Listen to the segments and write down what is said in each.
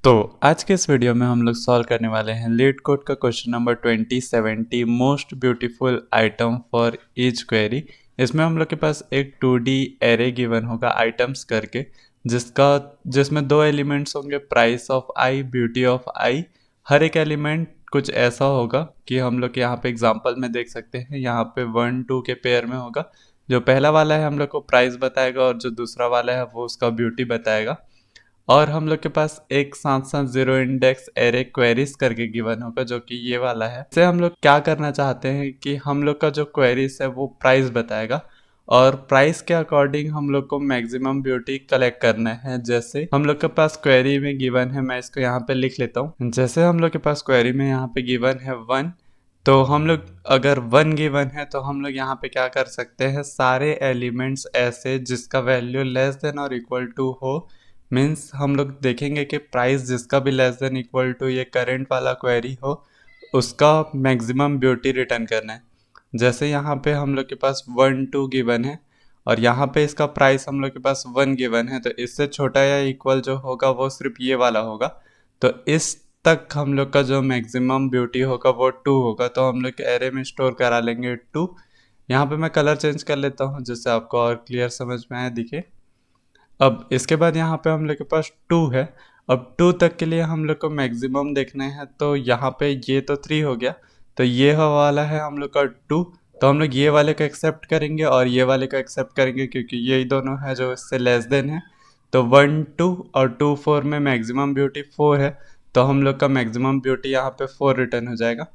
तो आज के इस वीडियो में हम लोग सॉल्व करने वाले हैं लीड कोड का question number 2070 most beautiful item for each query. इसमें हम लोग के पास एक 2D एरे गिवन होगा आइटम्स करके, जिसमें दो एलिमेंट्स होंगे, price of eye, beauty of eye. हर एक एलिमेंट कुछ ऐसा होगा कि हम लोग यहाँ पे एग्जांपल में देख सकते हैं, यहाँ पे 1 2 के पेयर में होगा। जो पहला वाला है हम लोग को प्राइस बताएगा और जो दूसरा वाला है वो उसका ब्यूटी बताएगा। और हम लोग के पास एक साथ साथ जीरो इंडेक्स एरे क्वेरीज करके गिवन होगा, जो कि ये वाला है। इससे हम लोग क्या करना चाहते हैं कि हम लोग का जो क्वेरीज है वो प्राइस बताएगा और प्राइस के अकॉर्डिंग हम लोग को मैक्सिमम ब्यूटी कलेक्ट करना है। जैसे हम लोग के पास क्वेरी में गिवन है, मैं इसको यहाँ पे लिख लेता हूँ। जैसे हम लोग के पास क्वेरी में यहाँ पे गिवन है 1, तो हम लोग अगर 1 गिवन है तो हम लोग यहाँ पे क्या कर सकते हैं, सारे एलिमेंट्स ऐसे जिसका वैल्यू लेस देन और इक्वल टू हो, मीन्स हम लोग देखेंगे कि प्राइस जिसका भी लेस देन इक्वल टू ये करंट वाला क्वेरी हो, उसका मैक्सिमम ब्यूटी रिटर्न करना है। जैसे यहाँ पे हम लोग के पास 1 2 गिवन है और यहाँ पे इसका प्राइस हम लोग के पास 1 गिवन है, तो इससे छोटा या इक्वल जो होगा वो सिर्फ ये वाला होगा। तो इस तक हम लोग का जो मैक्सिमम ब्यूटी होगा वो 2 होगा, तो हम लोग एरे में स्टोर करा लेंगे 2। यहाँ पे मैं कलर चेंज कर लेता हूँ जिससे आपको और क्लियर समझ में आए, दिखे। अब इसके बाद यहाँ पे हम लोग के पास 2 है। अब 2 तक के लिए हम लोग को मैक्सिमम देखना है, तो यहाँ पे ये तो 3 हो गया, तो ये वाला है हम लोग का 2। तो हम लोग ये वाले को एक्सेप्ट करेंगे और ये वाले को एक्सेप्ट करेंगे क्योंकि यही दोनों है जो इससे लेस देन है। तो 1 2 और 2 4 में मैक्सिमम ब्यूटी 4 है, तो हम लोग का मैक्सिमम ब्यूटी यहाँ पे 4 रिटर्न हो जाएगा।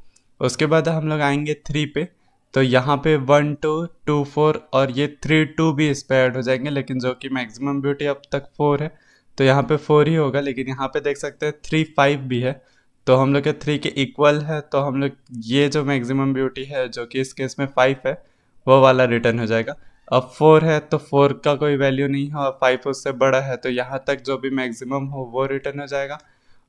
उसके बाद हम लोग आएंगे 3 पे, तो यहाँ पे 1 2 2 4 और ये 3 2 भी इस पे ऐड हो जाएंगे, लेकिन जो कि मैक्सिमम ब्यूटी अब तक 4 है तो यहाँ पे 4 ही होगा। लेकिन यहाँ पे देख सकते हैं 3 5 भी है, तो हम लोग के 3 के इक्वल है, तो हम लोग ये जो मैक्सिमम ब्यूटी है जो कि इस केस में 5 है वो वाला रिटर्न हो जाएगा। अब 4 है तो 4 का कोई वैल्यू नहीं है और 5 उससे बड़ा है, तो यहाँ तक जो भी मैक्सिमम हो वो रिटर्न हो जाएगा।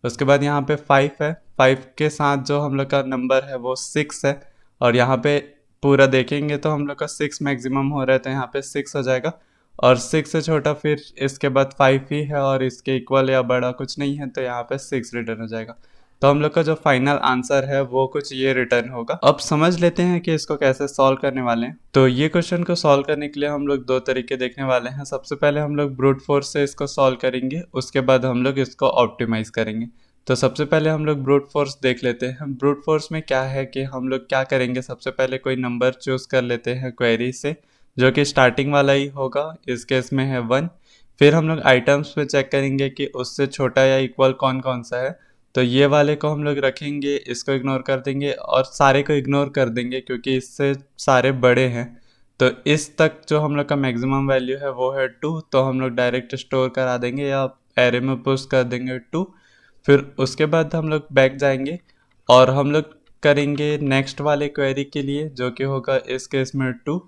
उसके बाद यहाँ पे 5 है, 5 के साथ जो हम लोग का नंबर है वो 6 है, और यहाँ पे पूरा देखेंगे तो हम लोग का 6 मैक्सिमम हो रहा है, तो यहाँ पे 6 हो जाएगा। और 6 से छोटा फिर इसके बाद 5 ही है और इसके इक्वल या बड़ा कुछ नहीं है, तो यहाँ पे 6 रिटर्न हो जाएगा। तो हम लोग का जो फाइनल आंसर है वो कुछ ये रिटर्न होगा। अब समझ लेते हैं कि इसको कैसे सॉल्व करने वाले हैं। तो ये क्वेश्चन को सॉल्व करने के लिए हम लोग दो तरीके देखने वाले हैं। सबसे पहले हम लोग ब्रूट फोर्स से इसको सॉल्व करेंगे, उसके बाद हम लोग इसको ऑप्टिमाइज करेंगे। तो सबसे पहले हम लोग ब्रूट फोर्स देख लेते हैं। ब्रूट फोर्स में क्या है कि हम लोग क्या करेंगे, सबसे पहले कोई नंबर चूज कर लेते हैं क्वेरी से जो कि स्टार्टिंग वाला ही होगा, इस केस में है 1। फिर हम लोग आइटम्स पे चेक करेंगे कि उससे छोटा या इक्वल कौन कौन सा है, तो ये वाले को हम लोग रखेंगे, इसको इग्नोर कर देंगे और सारे को इग्नोर कर देंगे क्योंकि इससे सारे बड़े हैं। तो इस तक जो हम लोग का मैक्सिमम वैल्यू है वो है 2, तो हम लोग डायरेक्ट स्टोर करा देंगे या एरे में पुश कर देंगे 2। फिर उसके बाद हम लोग बैक जाएंगे और हम लोग करेंगे नेक्स्ट वाले क्वेरी के लिए जो कि होगा इस केस में 2।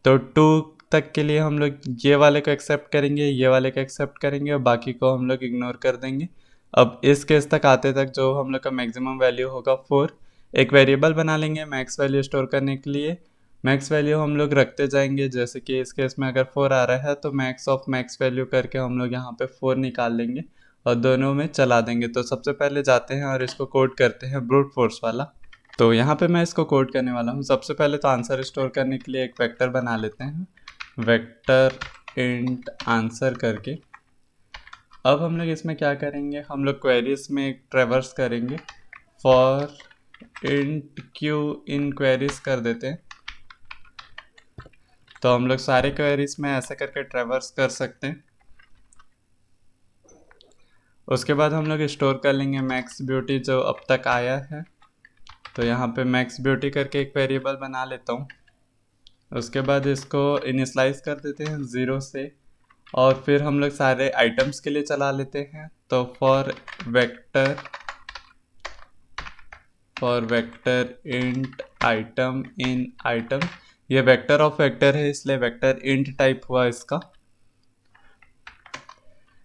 तो 2 तक के लिए हम लोग ये वाले को एक्सेप्ट करेंगे, ये वाले को एक्सेप्ट करेंगे और बाकी को हम लोग इग्नोर कर देंगे। अब इस केस तक आते तक जो हम लोग का मैक्सिमम वैल्यू होगा 4। एक वेरिएबल बना लेंगे मैक्स वैल्यू स्टोर करने के लिए। मैक्स वैल्यू हम लोग रखते जाएंगे, जैसे कि इस केस में अगर 4 आ रहा है तो मैक्स ऑफ मैक्स वैल्यू करके हम लोग यहाँ पे 4 निकाल लेंगे और दोनों में चला देंगे। तो सबसे पहले जाते हैं और इसको कोड करते हैं ब्रूट फोर्स वाला। तो यहाँ पे मैं इसको कोड करने वाला हूँ। सबसे पहले तो आंसर स्टोर करने के लिए एक वेक्टर बना लेते हैं, वेक्टर इंट आंसर करके। अब हम लोग इसमें क्या करेंगे, हम लोग क्वेरीज में एक ट्रेवर्स करेंगे, for int Q in queries कर देते हैं। तो हम लोग सारे क्वेरीज में ऐसे करके ट्रेवर्स कर सकते हैं। उसके बाद हम लोग स्टोर कर लेंगे मैक्स ब्यूटी जो अब तक आया है, तो यहाँ पे मैक्स ब्यूटी करके एक वेरिएबल बना लेता हूँ। उसके बाद इसको इनिशलाइज कर देते हैं 0 से और फिर हम लोग सारे आइटम्स के लिए चला लेते हैं। तो for vector int item in item, ये वेक्टर ऑफ वेक्टर है इसलिए वेक्टर इंट टाइप हुआ इसका।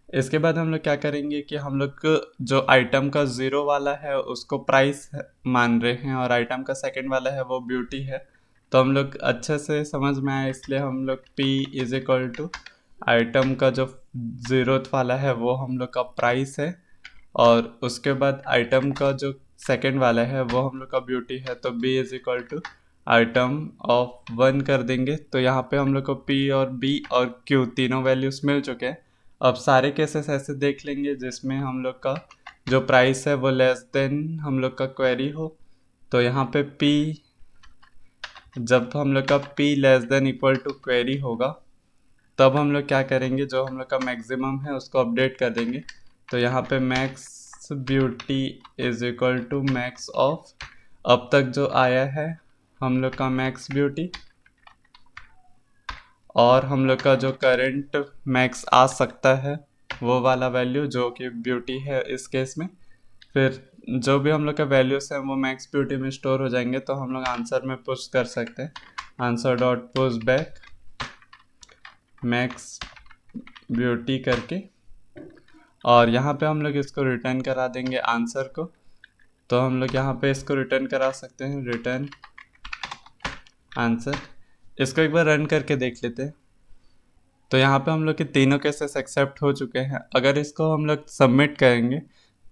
इसके बाद हम लोग क्या करेंगे कि हम लोग जो आइटम का 0 वाला है उसको प्राइस मान रहे हैं और आइटम का सेकंड वाला है वो ब्यूटी है, तो हम लोग अच्छे से समझ में आए इसलिए हम लोग p is equal to item का जो 0th वाला है वो हम लोग का प्राइस है और उसके बाद आइटम का जो सेकंड वाला है वो हम लोग का ब्यूटी है, तो b is equal to item of 1 कर देंगे। तो यहाँ पे हम लोग को p और b और q तीनों वैल्यूज मिल चुके हैं। अब सारे केसेस ऐसे देख लेंगे जिसमें हम लोग का जो प्राइस है वो लेस देन हम लोग का क्वेरी हो। तो यहाँ पे p, जब हम लोग का p less than equal to query होगा तब हम लोग क्या करेंगे, जो हम लोग का मैक्सिमम है उसको अपडेट कर देंगे। तो यहाँ पे max beauty is equal to max of, अब तक जो आया है हम लोग का मैक्स ब्यूटी, और हम लोग का जो करंट मैक्स आ सकता है वो वाला वैल्यू जो कि ब्यूटी है इस केस में। फिर जो भी हम लोग का वैल्यूज हैं वो मैक्स ब्यूटी में स्टोर हो जाएंगे, तो हम लोग आंसर में पुश कर सकते हैं। Answer dot push back max beauty करके, और यहाँ पे हम लोग इसको रिटर्न करा देंगे आंसर को। तो हम लोग यहाँ पे इसको रिटर्न करा सकते हैं, रिटर्न आंसर। इसको एक बार रन करके देख लेते हैं। तो यहाँ पे हम लोग के तीनों केसेस एक्सेप्ट हो चुके हैं। अगर इसको हम लोग सबमिट करेंगे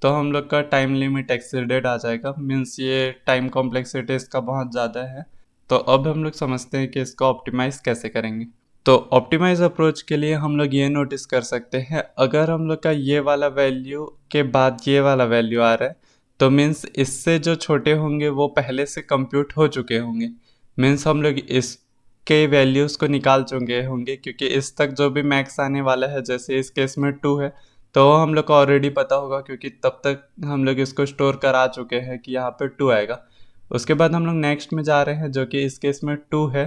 तो हम लोग का टाइम लिमिट एक्सीडेड आ जाएगा, मीन्स ये टाइम कॉम्प्लेक्सिटी इसका बहुत ज़्यादा है। तो अब हम लोग समझते हैं कि इसको ऑप्टिमाइज़ कैसे करेंगे। तो ऑप्टिमाइज अप्रोच के लिए हम लोग ये नोटिस कर सकते हैं, अगर हम लोग का ये वाला वैल्यू के बाद ये वाला वैल्यू आ रहा है तो मीन्स इससे जो छोटे होंगे वो पहले से कंप्यूट हो चुके होंगे। मीन्स हम लोग इसके वैल्यूज़ को निकाल चुके होंगे, क्योंकि इस तक जो भी मैक्स आने वाला है, जैसे इस केस में 2 है तो हम लोग को ऑलरेडी पता होगा, क्योंकि तब तक हम लोग इसको स्टोर करा चुके हैं कि यहाँ पे 2 आएगा। उसके बाद हम लोग नेक्स्ट में जा रहे हैं जो कि इस केस में 2 है,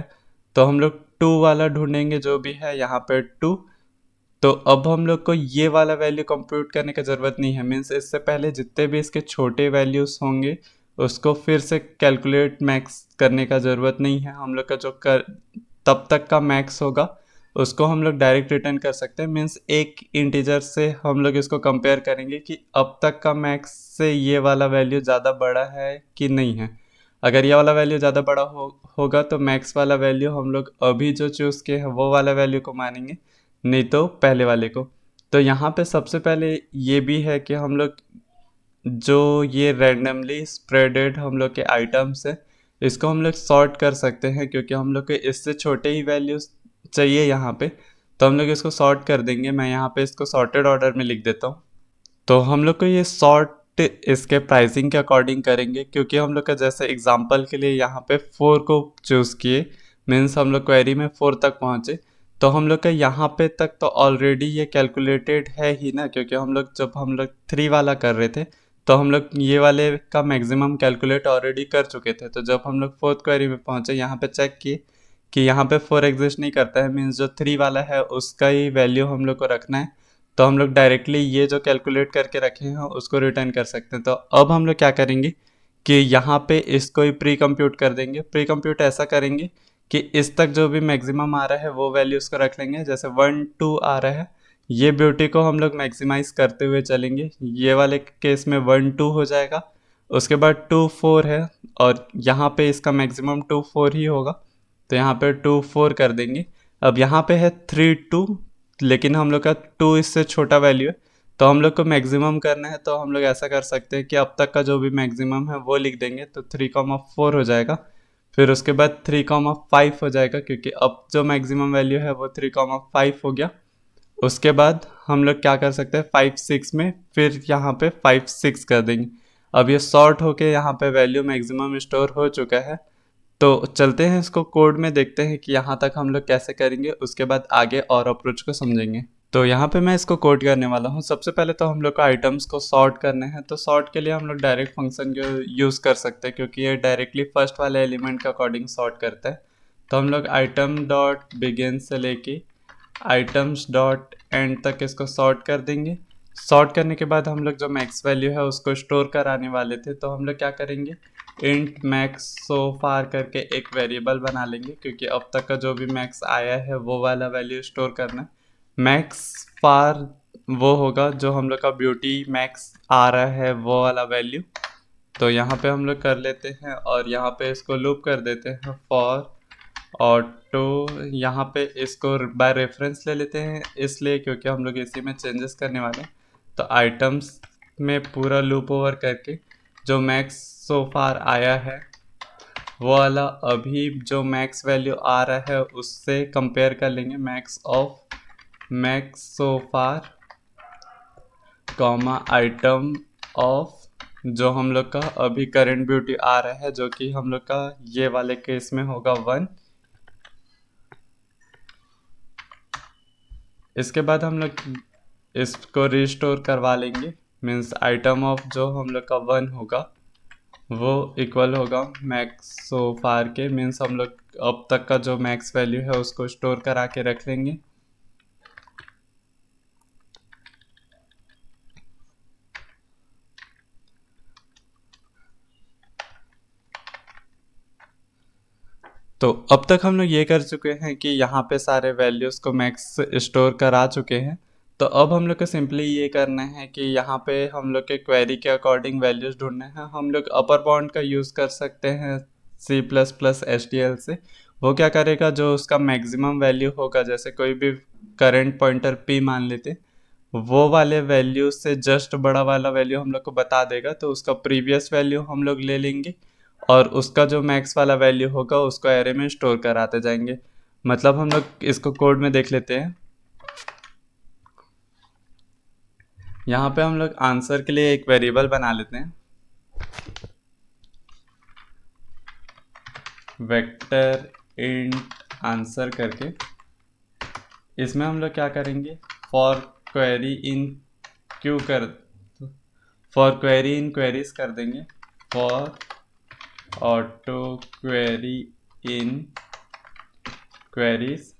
तो हम लोग 2 वाला ढूंढेंगे जो भी है यहाँ पे 2। तो अब हम लोग को ये वाला वैल्यू कंप्यूट करने की ज़रूरत नहीं है, मीन्स इससे पहले जितने भी इसके छोटे वैल्यूज़ होंगे उसको फिर से कैलकुलेट मैक्स करने का ज़रूरत नहीं है। हम लोग का जो तब तक का मैक्स होगा उसको हम लोग डायरेक्ट रिटर्न कर सकते हैं, मीन्स एक इंटीजर से हम लोग इसको कंपेयर करेंगे कि अब तक का मैक्स से ये वाला वैल्यू ज़्यादा बड़ा है कि नहीं है। अगर ये वाला वैल्यू ज़्यादा बड़ा होगा तो मैक्स वाला वैल्यू हम लोग अभी जो चूज़ किए हैं वो वाला वैल्यू को मानेंगे, नहीं तो पहले वाले को। तो यहाँ पे सबसे पहले ये भी है कि हम लोग जो ये रैंडमली स्प्रेडेड हम लोग के आइटम्स है इसको हम लोग सॉर्ट कर सकते हैं, क्योंकि हम लोग को इससे छोटे ही वैल्यूज चाहिए यहाँ पे। तो हम लोग इसको सॉर्ट कर देंगे। मैं यहाँ पे इसको सॉर्टेड ऑर्डर में लिख देता हूँ। तो हम लोग को ये सॉर्ट इसके प्राइसिंग के अकॉर्डिंग करेंगे, क्योंकि हम लोग का जैसे एग्जांपल के लिए यहाँ पे 4 को चूज़ किए, मीन्स हम लोग क्वेरी में 4 तक पहुँचे, तो हम लोग का यहाँ पे तक तो ऑलरेडी ये कैलकुलेटेड है ही ना, क्योंकि हम लोग जब हम लोग 3 वाला कर रहे थे तो हम लोग ये वाले का मैक्सिमम कैलकुलेट ऑलरेडी कर चुके थे। तो जब हम लोग 4th क्वेरी में पहुँचे यहाँ पे चेक किए कि यहाँ पे 4 एग्जिस्ट नहीं करता है, मीन्स जो 3 वाला है उसका ही वैल्यू हम लोग को रखना है। तो हम लोग डायरेक्टली ये जो कैलकुलेट करके रखे हैं उसको रिटर्न कर सकते हैं। तो अब हम लोग क्या करेंगे कि यहाँ पे इसको ही प्री कंप्यूट कर देंगे। प्री कंप्यूट ऐसा करेंगे कि इस तक जो भी मैक्सिमम आ रहा है वो वैल्यू उसको रख लेंगे। जैसे 1 2 आ रहा है, ये ब्यूटी को हम लोग मैक्सिमाइज करते हुए चलेंगे। ये वाले केस में 1 2 हो जाएगा, उसके बाद 2 4 है, और यहाँ पे इसका मैक्सिमम 2 4 ही होगा, तो यहाँ पे 2 4 कर देंगे। अब यहाँ पे है 3 2, लेकिन हम लोग का 2 इससे छोटा वैल्यू है, तो हम लोग को मैक्सिमम करना है। तो हम लोग ऐसा कर सकते हैं कि अब तक का जो भी मैक्सिमम है वो लिख देंगे, तो 3,4 हो जाएगा। फिर उसके बाद 3,5 हो जाएगा, क्योंकि अब जो मैक्सिमम वैल्यू है वो 3,5 हो गया। उसके बाद हम लोग क्या कर सकते हैं 5 6 में, फिर यहाँ पे 5 6 कर देंगे। अब ये सॉर्ट होके यहाँ पे वैल्यू मैक्सिमम स्टोर हो चुका है। तो चलते हैं इसको कोड में देखते हैं कि यहाँ तक हम लोग कैसे करेंगे, उसके बाद आगे और अप्रोच को समझेंगे। तो यहाँ पे मैं इसको कोड करने वाला हूँ। सबसे पहले तो हम लोग को आइटम्स को सॉर्ट करने हैं, तो सॉर्ट के लिए हम लोग डायरेक्ट फंक्शन को यूज़ कर सकते हैं, क्योंकि ये डायरेक्टली फर्स्ट वाले एलिमेंट के अकॉर्डिंग सॉर्ट करता है। तो हम लोग आइटम डॉट बिगिन से लेके आइटम्स डॉट एंड तक इसको सॉर्ट कर देंगे। सॉर्ट करने के बाद हम लोग जो मैक्स वैल्यू है उसको स्टोर कराने वाले थे, तो हम लोग क्या करेंगे इंट मैक्स सो फार करके एक वेरिएबल बना लेंगे, क्योंकि अब तक का जो भी मैक्स आया है वो वाला वैल्यू स्टोर करना है। मैक्स फार वो होगा जो हम लोग का ब्यूटी मैक्स आ रहा है वो वाला वैल्यू। तो यहाँ पे हम लोग कर लेते हैं और यहाँ पे इसको लूप कर देते हैं फॉर ऑटो। यहाँ पे इसको बाय रेफरेंस ले लेते हैं इसलिए क्योंकि हम लोग इसी में चेंजेस करने वाले हैं। तो आइटम्स में पूरा लूप ओवर करके जो मैक्स सो फार आया है वो वाला अभी जो मैक्स वैल्यू आ रहा है उससे कंपेयर कर लेंगे। Max of max so far comma item of जो हम लोग का अभी करंट ब्यूटी आ रहा है, जो कि हम लोग का ये वाले केस में होगा 1। इसके बाद हम लोग इसको रिस्टोर करवा लेंगे। मीन्स आइटम ऑफ जो हम लोग का 1 होगा वो इक्वल होगा मैक्स सो फार के। मीन्स हम लोग अब तक का जो मैक्स वैल्यू है उसको स्टोर करा के रख लेंगे। तो अब तक हम लोग ये कर चुके हैं कि यहाँ पे सारे वैल्यूज़ को मैक्स स्टोर करा चुके हैं। तो अब हम लोग को सिंपली ये करना है कि यहाँ पे हम लोग के क्वेरी के अकॉर्डिंग वैल्यूज़ ढूंढने हैं। हम लोग अपर बाउंड का यूज़ कर सकते हैं C++HTL से। वो क्या करेगा, जो उसका मैक्सिमम वैल्यू होगा, जैसे कोई भी करंट पॉइंटर P मान लेते, वो वाले वैल्यू से जस्ट बड़ा वाला वैल्यू हम लोग को बता देगा। तो उसका प्रीवियस वैल्यू हम लोग ले लेंगे और उसका जो मैक्स वाला वैल्यू होगा उसको एरे में स्टोर कराते जाएंगे। मतलब हम लोग इसको कोड में देख लेते हैं। यहाँ पे हम लोग आंसर के लिए एक वेरिएबल बना लेते हैं, वेक्टर इंट आंसर करके। इसमें हम लोग क्या करेंगे, फॉर क्वेरी इन क्वेरीज कर देंगे, for auto query in queries.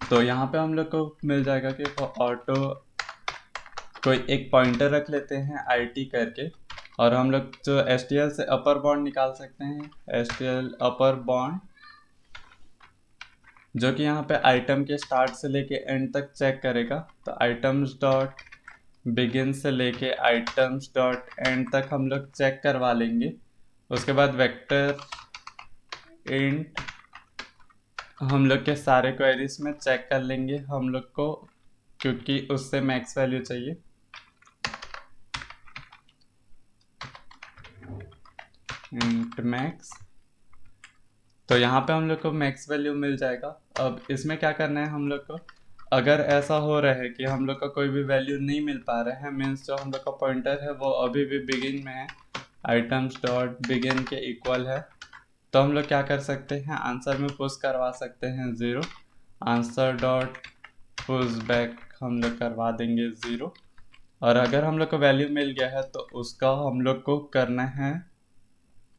तो यहाँ पे हम लोग को मिल जाएगा कि ऑटो कोई एक पॉइंटर रख लेते हैं IT करके, और हम लोग जो STL से अपर बाउंड निकाल सकते हैं, STL अपर बाउंड, जो कि यहाँ पे आइटम के स्टार्ट से लेके एंड तक चेक करेगा। तो आइटम्स डॉट बिगिन से लेके आइटम्स डॉट एंड तक हम लोग चेक करवा लेंगे। उसके बाद वेक्टर इंट हम लोग के सारे क्वेरीज में चेक कर लेंगे हम लोग को, क्योंकि उससे मैक्स वैल्यू चाहिए। इंट मैक्स, तो यहाँ पे हम लोग को मैक्स वैल्यू मिल जाएगा। अब इसमें क्या करना है हम लोग को, अगर ऐसा हो रहा है कि हम लोग का कोई भी वैल्यू नहीं मिल पा रहा है, मीन्स जो हम लोग का पॉइंटर है वो अभी भी बिगिन में है, आइटम्स डॉट बिगिन के इक्वल है, तो हम लोग क्या कर सकते हैं, आंसर में पुश करवा सकते हैं 0। आंसर डॉट पुश बैक हम लोग करवा देंगे 0। और अगर हम लोग को वैल्यू मिल गया है तो उसका हम लोग को करना है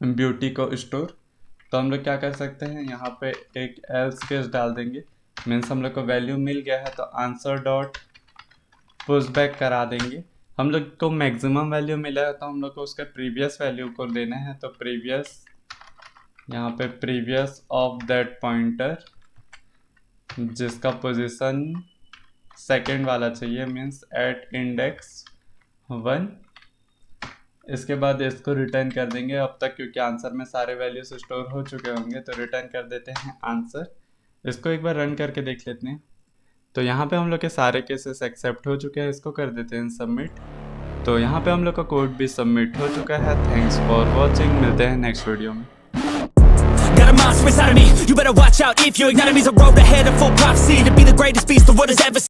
ब्यूटी को स्टोर। तो हम लोग क्या कर सकते हैं, यहाँ पे एक एल्स केस डाल देंगे। मीन्स हम लोग को वैल्यू मिल गया है तो आंसर डॉट पुश बैक करा देंगे। हम लोग को मैक्सिमम वैल्यू मिला है तो हम लोग को उसके प्रीवियस वैल्यू को देना है। तो प्रीवियस, यहाँ पे प्रीवियस ऑफ दैट पॉइंटर जिसका पोजीशन सेकंड वाला चाहिए, मीन्स एट इंडेक्स 1। इसके बाद इसको रिटर्न कर देंगे अब तक, क्योंकि आंसर में सारे वैल्यूज स्टोर हो चुके होंगे। तो रिटर्न कर देते हैं आंसर। इसको एक बार रन करके देख लेते हैं। तो यहाँ पे हम लोग के सारे केसेस एक्सेप्ट हो चुके हैं। इसको कर देते हैं सबमिट। तो यहाँ पे हम लोग का कोड भी सबमिट हो चुका है। थैंक्स फॉर वॉचिंग, मिलते हैं नेक्स्ट वीडियो में। Got a monster inside of me, you better watch out. If you ignite me, a road ahead of full prophecy to be the greatest beast the world has ever seen.